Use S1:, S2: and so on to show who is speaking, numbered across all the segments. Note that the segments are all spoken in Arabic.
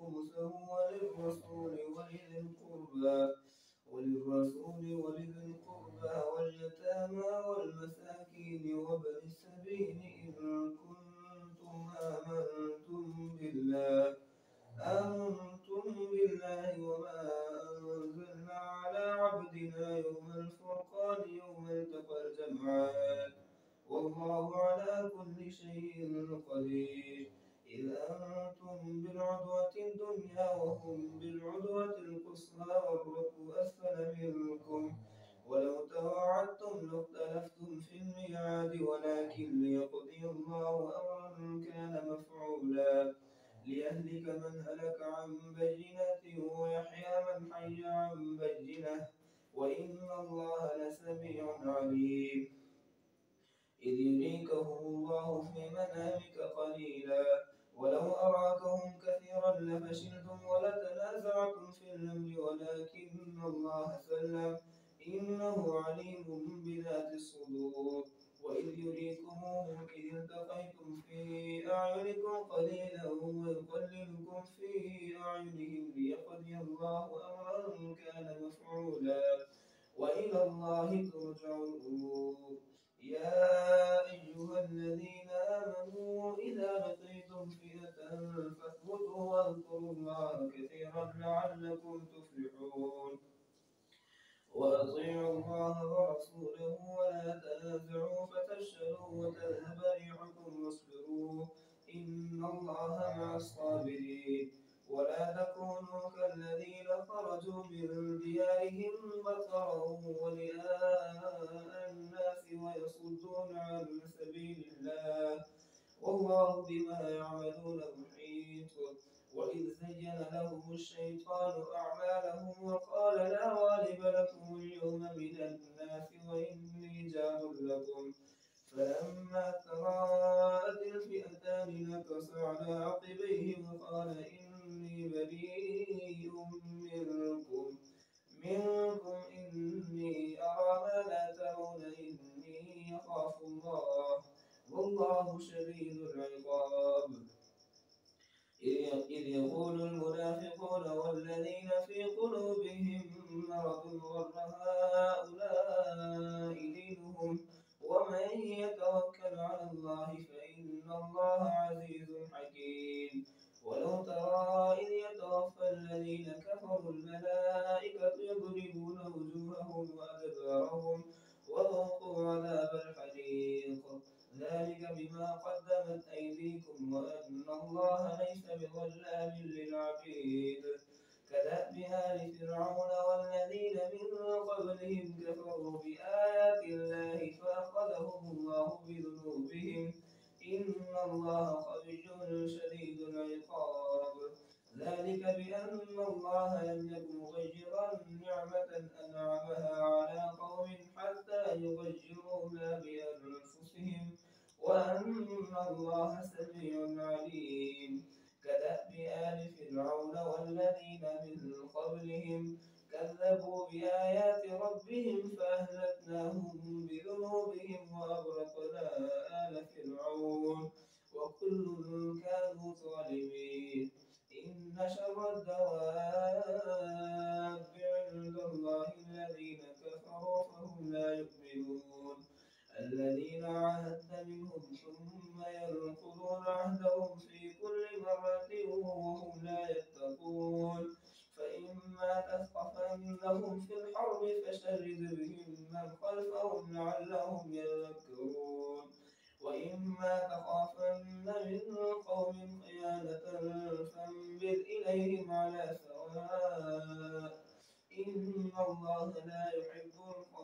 S1: خمسه ولذي القربى واليتامى والمساكين وابن السبيل إن كنتم آمنتم بالله وما أنزلنا على عبدنا يوم الفرقان يوم التقى الجمعان والله على كل شيء قدير إذ أنتم بالعدوة الدنيا وهم بالعدوة القصوى والركب أسفل منكم ولو تواعدتم لاختلفتم في الميعاد ولكن ليقضي الله أمرا كان مفعولا ليهلك من هلك عن بينة ويحيى من حي عن بينة وإن الله لسميع عليم إذ يريكهم الله في منامك قليلا ولو أراكهم كثيرا لفشلتم ولتنازعتم في الأمر ولكن الله سلم إنه عليم بذات الصدور وإذ يريكموهم إذ التقيتم في أعينكم قليلا ويقللكم في أعينهم ليقضي الله أمرا كان مفعولا وإلى الله ترجع الأمور يا أيها الذين آمنوا إذا لقيتم فئة فاثبتوا واذكروا الله كثيرا لعلكم تفلحون وأطيعوا الله ورسوله ولا تنازعوا فتفشلوا وتذهب ريحكم واصبروا إن الله مع الصابرين ولا تكونوا كالذين خرجوا من ديارهم بطرا ورئاء الناس ويصدون عن سبيل الله والله بما يعملون محيط وإذ زين لهم الشيطان أعمالهم وقال لا غالب لكم اليوم من الناس وإني جار لكم فلما تراءت الفئتان نكص على عقبيه وقال إني بريء منكم إني أرى ما لا ترون إني أخاف الله والله شديد العقاب إذ يقول المنافقون والذين في قلوبهم مرض غر هؤلاء دينهم ومن يتوكل على الله فإن الله عزيز حكيم ولو ترى إذ يتوفى الذين كفروا الملائكة يضربون وجوههم وأدبارهم وذوقوا عذاب الحريق ذلك بما قدمت أيديكم وأن الله ليس بظلام للعبيد كدأب آل فرعون والذين من قبلهم كفروا بآيات الله فأخذهم الله بذنوبهم إن الله قوي شديد العقاب ذلك بأن الله لم يكن مغيرا نعمة أنعمها على قوم حتى يغيروا ما بأنفسهم وأن الله سميع عليم كدأب آل فرعون والذين من قبلهم كذبوا بآيات ربهم فأهلكناهم بذنوبهم وأغرقنا آل فرعون وكل كانوا ظالمين إن شر الدواب عند الله الذين كفروا فهم لا يؤمنون الذين عاهدت منهم ثم ينقضون عهدهم في كل مرة وهم لا يتقون فإما تثقفنهم في الحرب فشرد بهم من خلفهم لعلهم يذكرون وإما تخافن من قوم خيانة فانبذ إليهم على سواء إن الله لا يحب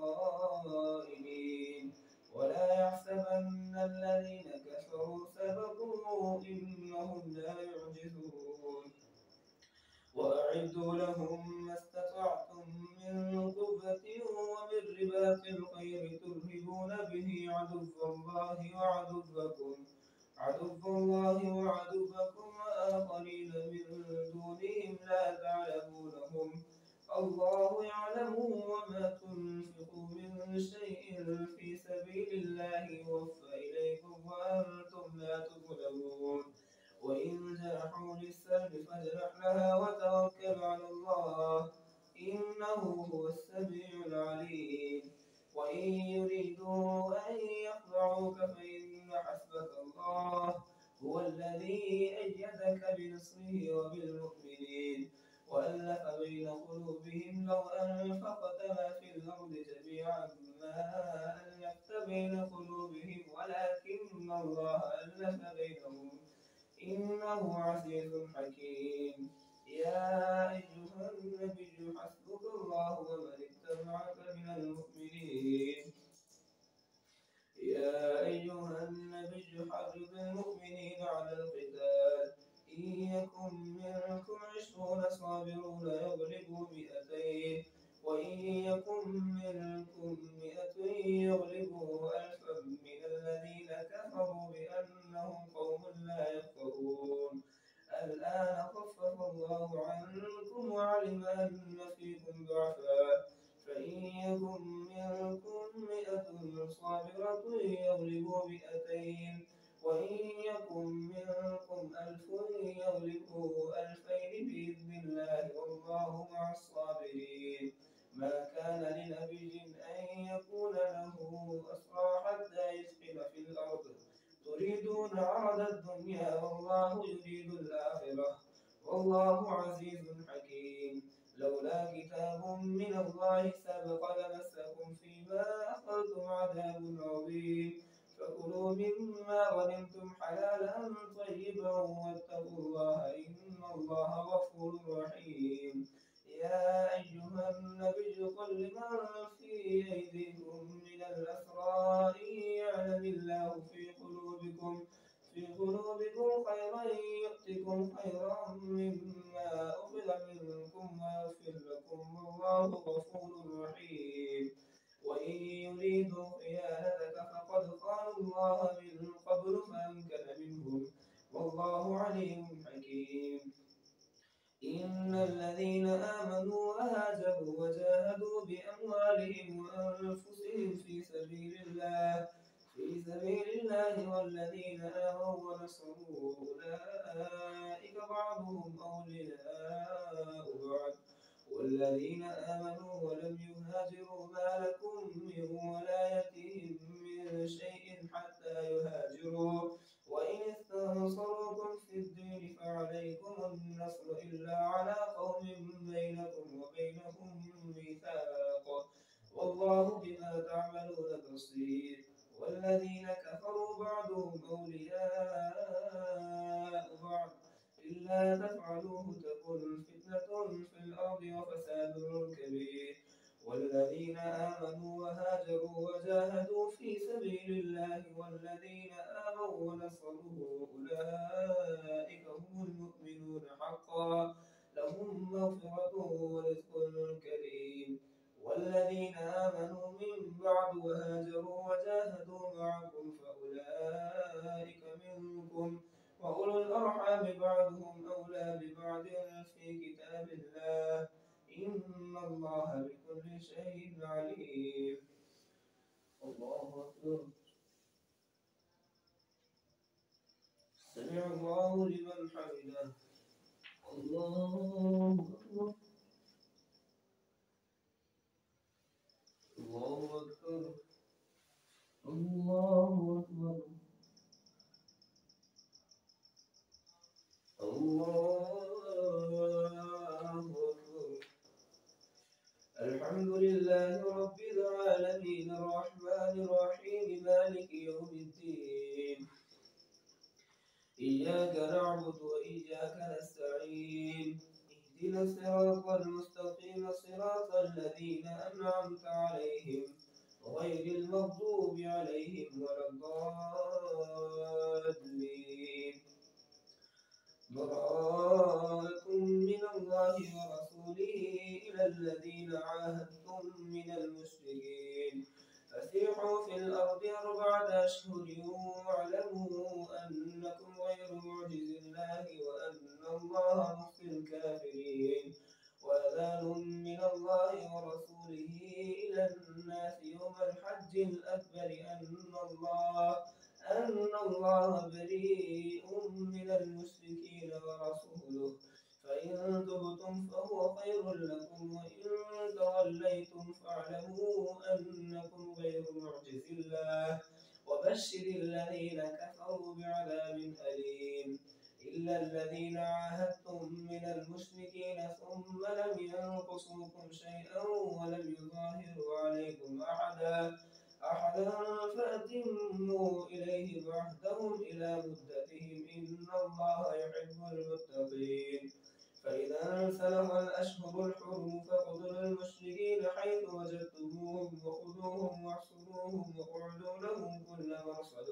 S1: الخائنين ولا يحسبن الذين كفروا سبقوا إنهم لا يعجزون وأعدوا لهم ما استطعتم من قوة ومن رباط الخيل ترهبون به عدو الله وعدوكم وآخرين من دونهم لا تعلمونهم الله يعلم وما تنفقوا من شيء في سبيل الله يوفى إليكم وأنتم لا تظلمون وإن جنحوا للسلم فاجنح لها وتوكل على الله إنه هو السميع العليم وإن يريدوا أن يخدعوك فإن حسبك الله هو الذي أيدك بنصره وبالمؤمنين وألف بين قلوبهم لو أنفقت ما في الأرض جميعا ما ألفت بين قلوبهم ولكن الله ألف بينهم إنه عزيز حكيم يا أيها النبي حسبك الله ومن اتبعك من المؤمنين يا أيها النبي حرض المؤمنين على القتال إن يكن منكم 20 صابرون يغلبوا 200 وإن يكن منكم 100 يغلبوا 1000 من الذين كفروا بأنهم قوم لا يفقهون الآن خفف الله عنكم وعلم أن فيكم ضعفا فإن يكن منكم 100 صابرة يغلبوا 200 وإن يكن منكم 1000 يغلبوا 2000 بإذن الله والله مع الصابرين ما كان لنبي أن يكون له أسرى حتى يثخن في الأرض تريدون عرض الدنيا والله يريد الآخرة والله عزيز حكيم لولا كتاب من الله سبق لمسكم فيما أخذتم عذاب عظيم فكلوا مما غنمتم حلالا طيبا واتقوا الله إن الله غفور رحيم يا أيها النبي قل لمن في أيديكم من الأسرى إن يعلم الله في قلوبكم خيرا يؤتكم خيرا مما أخذ منكم ويغفر لكم والله غفور رحيم وإن يريدوا خيانتك فقد خانوا الله من قبل فأمكن منهم والله عليم حكيم إن الذين آمنوا وهاجروا وجاهدوا بأموالهم وأنفسهم في سبيل الله والذين آووا ونصروا أولئك بعضهم أولياء بعض والذين آمنوا ولم يهاجروا ما لكم من ولايتهم من شيء حتى يهاجروا وإن استنصروكم في الدين فعليكم النصر إلا على قوم بينكم وبينهم ميثاق والله بما تعملون بصير والذين كفروا بعضهم أولياء بعض إلا تفعلوه تكن فتنة في الأرض وفساد كبير والذين آمنوا وهاجروا وجاهدوا في سبيل الله والذين آووا ونصروا أولئك هم المؤمنون حقا لهم مغفرة ورزق كريم والذين آمنوا من بعد وهاجروا وجاهدوا معكم فأولئك منكم وأولو الأرحام بعضهم أولى ببعض في كتاب الله إن الله بكل شيء عليم الله أكبر سمع الله لمن حمده الله أكبر الله أكبر الله أكبر الله أكبر الحمد لله رب العالمين الرحمن الرحيم مالك يوم الدين إياك نعبد وإياك نستعين اهدنا الصراط المستقيم صراط الذين أنعمت عليهم غير المغضوب عليهم ولا الضالين براءة من الله ورسوله إلى الذين عاهدتم من المشركين فسيحوا في الأرض 4 أشهر واعلموا أنكم غير معجز الله وأن الله مخزي الكافرين وأذان من الله ورسوله إلى الناس يوم الحج الأكبر أن الله بريء من المشركين ورسوله صبرتم فهو خير لكم وإن توليتم فاعلموا أنكم غير معجز الله وبشر الذين كفروا بعذاب أليم إلا الذين عاهدتم من المشركين ثم لم ينقصوكم شيئا ولم يظاهروا عليكم أحدا فأتموا إليهم عهدهم إلى مدتهم إن الله يحب المتقين فإذا انسلخ الأشهر الحرم فاقتلوا المشركين حيث وجدتموهم وخذوهم واحصروهم واقعدوا لهم كل مرصد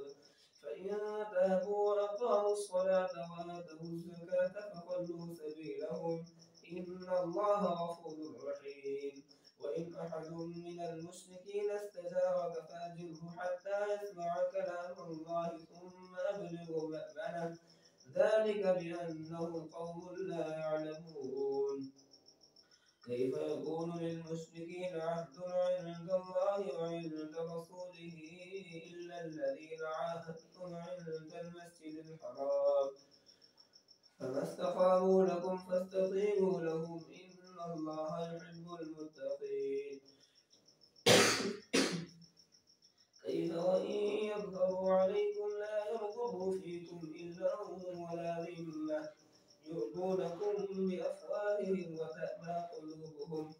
S1: فإن تابوا وأقاموا الصلاة وآتوا الزكاة فخلوا سبيلهم إن الله غفور رحيم وإن أحد من المشركين استجارك فأجره حتى يسمع كلام الله ثم أبلغه مأمنه ذلك بأنهم قوم لا يعلمون كيف يكون للمشركين عهد عند الله وعند رسوله إلا الذين عاهدتم عند المسجد الحرام فما استقاموا لكم فاستقيموا لهم إن الله يحب المتقين كيف وإن يظهروا عليكم لا يرقبوا فيكم إلا ولا ذمة يرضونكم بأفواههم وتأبى قلوبهم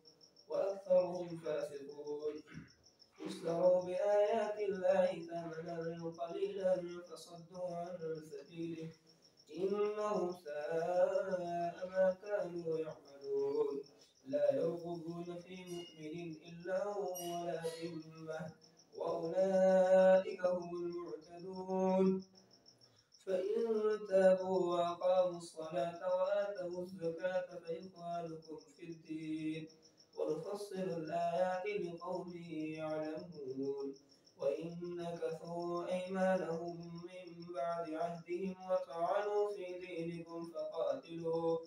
S1: وأكثرهم فاسقون اشتروا بآيات الله ثمنا قليلا فصدوا عن سبيله إنهم ساء ما كانوا يعملون لا يرقبون في مؤمن إلا ولا ذمة وأولئك هم المعتدون فإن تابوا وأقاموا الصلاة وآتوا الزكاة فإخوانكم في الدين ونفصل الآيات لقوم يعلمون وإن نكثوا أيمانهم من بعد عهدهم وطعنوا في دينكم فقاتلوا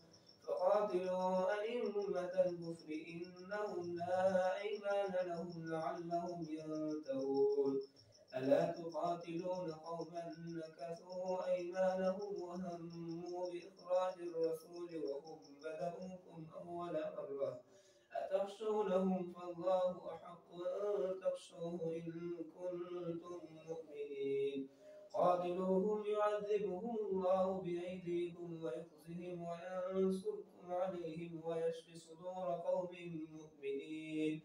S1: أئمة الكفر إنهم لا أيمان لهم لعلهم ينتهون ألا تقاتلون قوما نكثوا أيمانهم وهموا بإخراج الرسول وهم بدؤوكم أول مرة أتخشونهم فالله أحق أن تخشوه إن كنتم مؤمنين قاتلوهم يعذبهم الله بأيديكم ويخزهم وينصركم عليهم ويشف صدور قوم مؤمنين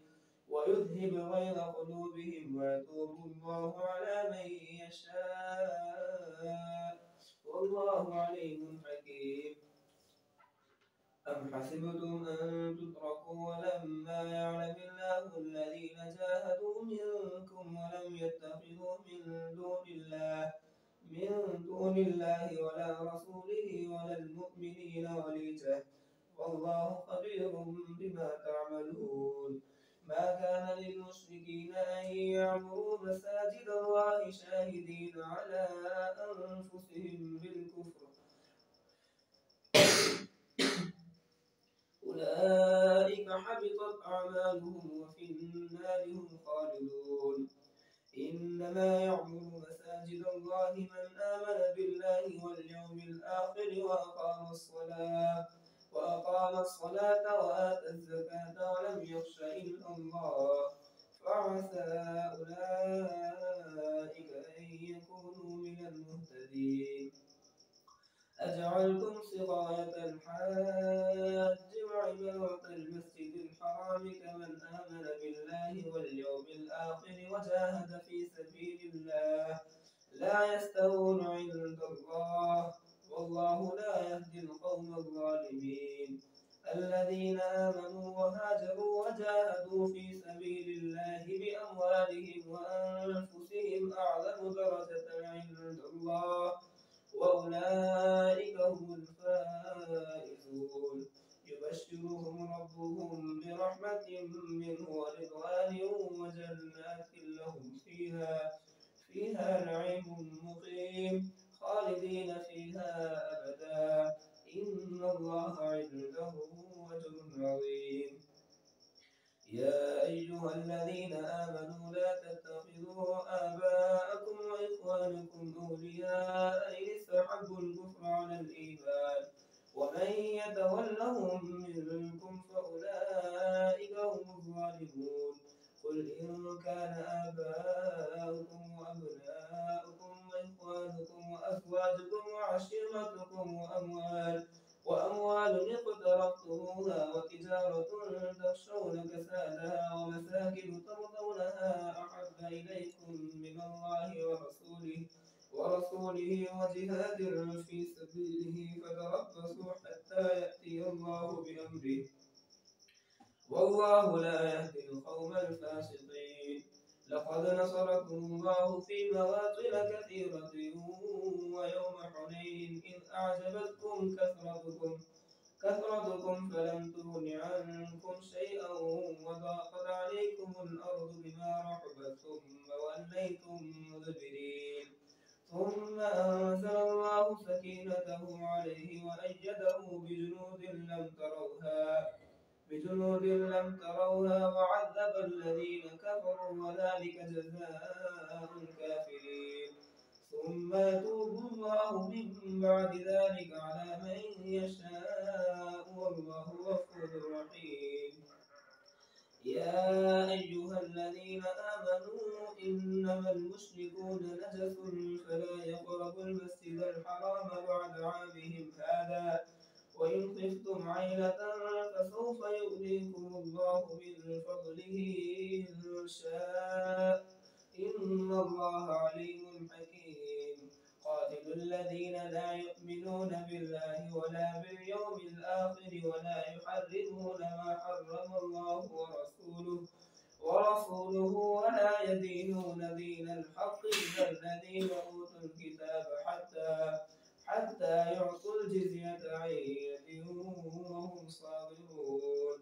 S1: ويذهب غيظ قلوبهم ويتوب الله على من يشاء والله عليم حكيم أم حسبتم أن تتركوا ولما يعلم الله الذين جاهدوا منكم ولم يتخذوا من دون الله ولا رسوله ولا المؤمنين وليجة والله خبير بما تعملون ما كان للمشركين أن يعمروا مساجد الله شاهدين على أنفسهم بالكفر أولئك حبطت أعمالهم وفي النار هم خالدون إنما يعمر مساجد الله من آمن بالله واليوم الآخر وأقام الصلاة وآتى الزكاة ولم يخش إلا الله فعسى أولئك أن يكونوا من المهتدين أجعلتم سقاية الحاج وعمارة المسجد الحرام كمن آمن بالله واليوم الآخر وجاهد في سبيل الله لا يستوون عند الله والله لا يهدي القوم الظالمين الذين آمنوا وهاجروا وجاهدوا في سبيل الله بأموالهم وأنفسهم أعظم درجة عند الله وأولئك هم الفائزون يبشرهم ربهم برحمة منه ورضوان وجنات لهم فيها نعيم مقيم خالدين فيها أبدا إن الله عنده أجر عظيم يا أيها الذين آمنوا لا تتخذوا آباءكم وإخوانكم أولياء إن استحبوا الكفر على الإيمان ومن يتولهم منكم فأولئك هم الظالمون قل إن كان آباؤكم وأبناؤكم وإخوانكم وأزواجكم وعشيرتكم وأموال اقترفتموها وتجارة تخشون كسادها ومساكن ترضونها أحب إليكم من الله ورسوله وجهاد في سبيله فتربصوا حتى يأتي الله بأمره والله لا يهدي القوم الفاسقين لقد نصركم الله في مواطن كثيرة ويوم حنين إذ أعجبتكم كثرتكم فلم تغن عنكم شيئا وضاقت عليكم الأرض بما رحبت ثم وليتم مدبرين ثم أنزل الله سكينته عليه وأيده بجنود لم تروها وعذب الذين كفروا وذلك جزاء الكافرين ثم يتوب الله من بعد ذلك على من يشاء والله غفور رحيم يا أيها الذين آمنوا إنما المشركون نجس فلا يقربوا المسجد الحرام بعد عامهم هذا وإن خفتم عيلة فسوف يغنيكم الله من فضله إن شاء إن الله عليم حكيم قاتلوا الذين لا يؤمنون بالله ولا باليوم الآخر ولا يحرمون ما حرم الله ورسوله ولا يدينون دين الحق من الذين أوتوا الكتاب حتى يعطوا الجزية عن يد وهم صاغرون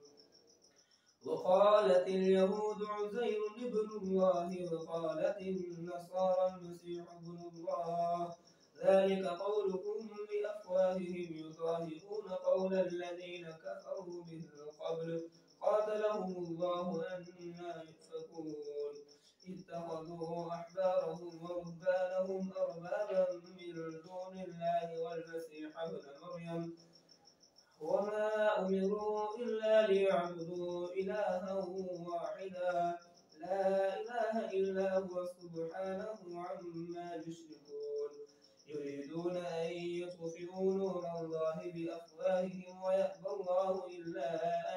S1: وقالت اليهود عزير ابن الله وقالت النصارى المسيح ابن الله ذلك قولهم بأفواههم يضاهئون قول الذين كفروا من قبل قاتلهم الله أنى يؤفكون اتخذوا أحبارهم ورهبانهم أربابا من دون الله والمسيح ابن مريم وما أمروا إلا ليعبدوا إلها واحدا لا إله إلا هو سبحانه عما يشركون يريدون أن يطفئوا نور الله بأفواههم ويأبى الله إلا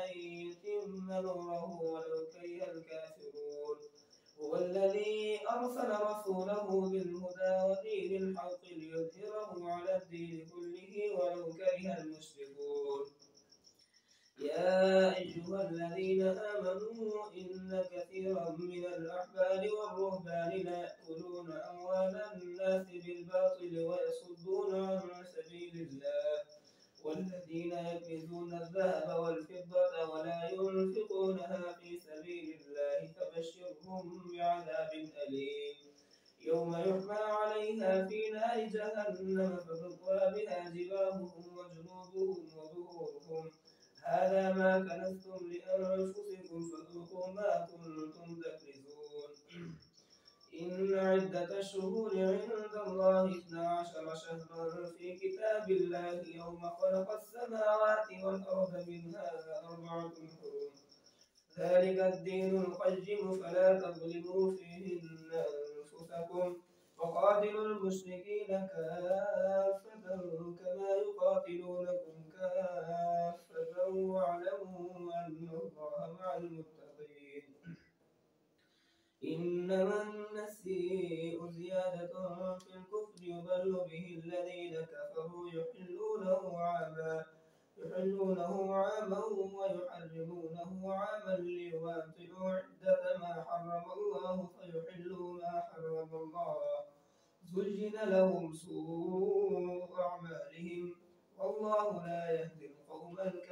S1: أن يتم نوره ولو كره الكافرون هو الذي أرسل رسوله بالهدى ودين الحق ليظهره على الدين كله ولو كره المشركون يا أيها الذين آمنوا إن كثيرا من الأحبار والرهبان ليأكلون أموال الناس بالباطل ويصدون عن سبيل الله والذين يكنزون الذهب والفضة ولا ينفقونها في سبيل الله فبشرهم بعذاب أليم يوم يحمى عليها في نار جهنم فتطوى بها جباههم وجنوبهم وظهورهم هذا ما كنزتم لأنفسكم فذوقوا ما كنتم تكنزون إن عدة الشهور عند الله 12 شهرا في كتاب الله يوم خلق السماوات والأرض منها 4 حرم ذلك الدين القيم فلا تظلموا فيهن أنفسكم وقاتلوا المشركين كافة كما يقاتلونكم كافة واعلموا أن الله مع المتقين إنما النسيء زيادة في الكفر يضل به الذين كفروا يحلونه عاما ويحرمونه عاما ليواطئوا عدة ما حرم الله فيحلوا ما حرم الله زين لهم سوء أعمالهم والله لا يهدي القوم الكافرين